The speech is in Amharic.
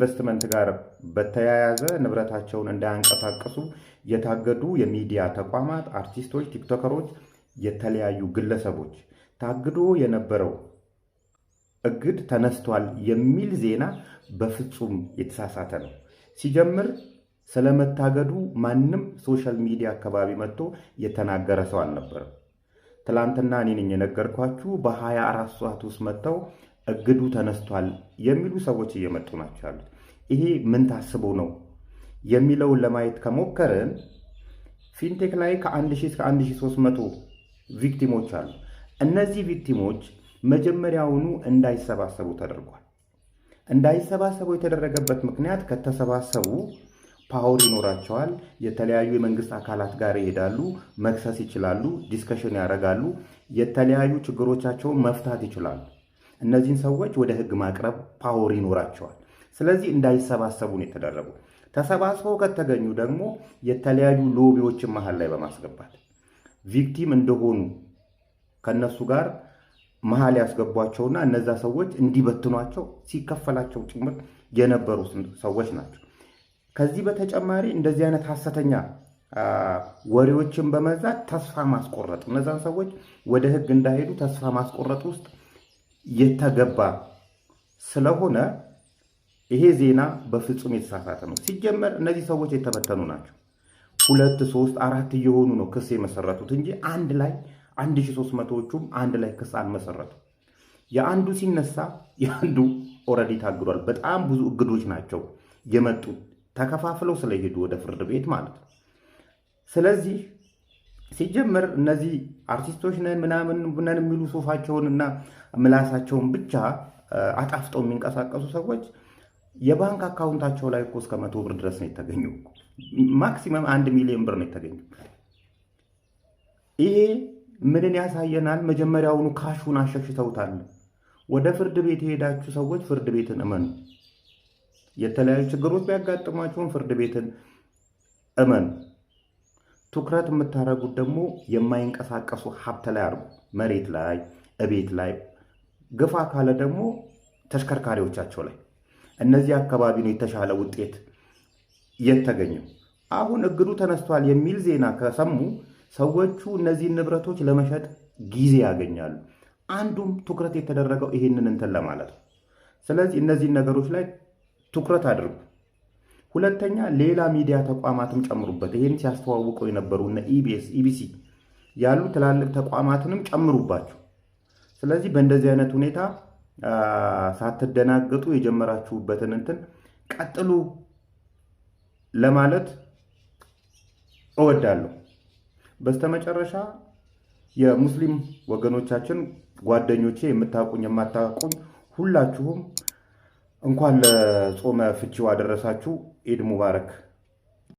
ኢንቨስትመንት ጋር በተያያዘ ንብረታቸውን እንዳያንቀሳቀሱ የታገዱ የሚዲያ ተቋማት፣ አርቲስቶች፣ ቲክቶከሮች፣ የተለያዩ ግለሰቦች ታግዶ የነበረው እግድ ተነስቷል የሚል ዜና በፍጹም የተሳሳተ ነው። ሲጀምር ስለመታገዱ ማንም ሶሻል ሚዲያ አካባቢ መጥቶ የተናገረ ሰው አልነበረም። ትላንትና እኔ ነኝ የነገርኳችሁ። በ24 ሰዓት ውስጥ መጥተው እግዱ ተነስቷል የሚሉ ሰዎች እየመጡ ናቸው ያሉት። ይሄ ምን ታስቦ ነው የሚለውን ለማየት ከሞከርን ፊንቴክ ላይ ከ1000 እስከ 1300 ቪክቲሞች አሉ። እነዚህ ቪክቲሞች መጀመሪያውኑ እንዳይሰባሰቡ ተደርጓል። እንዳይሰባሰቡ የተደረገበት ምክንያት ከተሰባሰቡ ፓወር ይኖራቸዋል፣ የተለያዩ የመንግስት አካላት ጋር ይሄዳሉ፣ መክሰስ ይችላሉ፣ ዲስከሽን ያደርጋሉ፣ የተለያዩ ችግሮቻቸውን መፍታት ይችላሉ። እነዚህን ሰዎች ወደ ህግ ማቅረብ ፓወር ይኖራቸዋል። ስለዚህ እንዳይሰባሰቡ ነው የተደረጉ። ተሰባስበው ከተገኙ ደግሞ የተለያዩ ሎቢዎችን መሀል ላይ በማስገባት ቪክቲም እንደሆኑ ከነሱ ጋር መሀል ያስገቧቸውና እነዛ ሰዎች እንዲበትኗቸው ሲከፈላቸው ጭምር የነበሩ ሰዎች ናቸው። ከዚህ በተጨማሪ እንደዚህ አይነት ሐሰተኛ ወሬዎችን በመዛት ተስፋ ማስቆረጥ፣ እነዛን ሰዎች ወደ ህግ እንዳይሄዱ ተስፋ ማስቆረጥ ውስጥ የተገባ ስለሆነ ይሄ ዜና በፍጹም የተሳሳተ ነው። ሲጀመር እነዚህ ሰዎች የተበተኑ ናቸው። 2፣ 3፣ 4 እየሆኑ ነው ክስ የመሰረቱት እንጂ አንድ ላይ 1300ዎቹም አንድ ላይ ክስ አልመሰረቱም። የአንዱ ሲነሳ የአንዱ ኦልሬዲ ታግዷል። በጣም ብዙ እግዶች ናቸው የመጡት ተከፋፍለው ስለሄዱ ወደ ፍርድ ቤት ማለት ነው። ስለዚህ ሲጀመር እነዚህ አርቲስቶች ነን ምናምን ነን የሚሉ ሱፋቸውን እና ምላሳቸውን ብቻ አጣፍጠው የሚንቀሳቀሱ ሰዎች የባንክ አካውንታቸው ላይ እኮ እስከ 100 ብር ድረስ ነው የተገኙ። ማክሲመም 1 ሚሊዮን ብር ነው የተገኙ። ይሄ ምንን ያሳየናል? መጀመሪያውኑ ካሹን አሸሽተውታል። ወደ ፍርድ ቤት የሄዳችሁ ሰዎች ፍርድ ቤትን እመኑ። የተለያዩ ችግሮች ቢያጋጥሟችሁም ፍርድ ቤትን እመኑ። ትኩረት የምታደርጉት ደግሞ የማይንቀሳቀሱ ሀብት ላይ አድርጉ። መሬት ላይ፣ እቤት ላይ፣ ግፋ ካለ ደግሞ ተሽከርካሪዎቻቸው ላይ። እነዚህ አካባቢ ነው የተሻለ ውጤት የተገኘው። አሁን እግዱ ተነስቷል የሚል ዜና ከሰሙ ሰዎቹ እነዚህን ንብረቶች ለመሸጥ ጊዜ ያገኛሉ። አንዱም ትኩረት የተደረገው ይሄንን እንትን ለማለት ነው። ስለዚህ እነዚህን ነገሮች ላይ ትኩረት አድርጉ። ሁለተኛ ሌላ ሚዲያ ተቋማትም ጨምሩበት። ይሄን ሲያስተዋውቁ የነበሩ እነ ኢቢኤስ፣ ኢቢሲ ያሉ ትላልቅ ተቋማትንም ጨምሩባቸው። ስለዚህ በእንደዚህ አይነት ሁኔታ ሳትደናገጡ የጀመራችሁበትን እንትን ቀጥሉ ለማለት እወዳለሁ። በስተመጨረሻ የሙስሊም ወገኖቻችን ጓደኞቼ፣ የምታውቁኝ የማታውቁኝ ሁላችሁም እንኳን ለጾመ ፍቺው አደረሳችሁ። ኢድ ሙባረክ።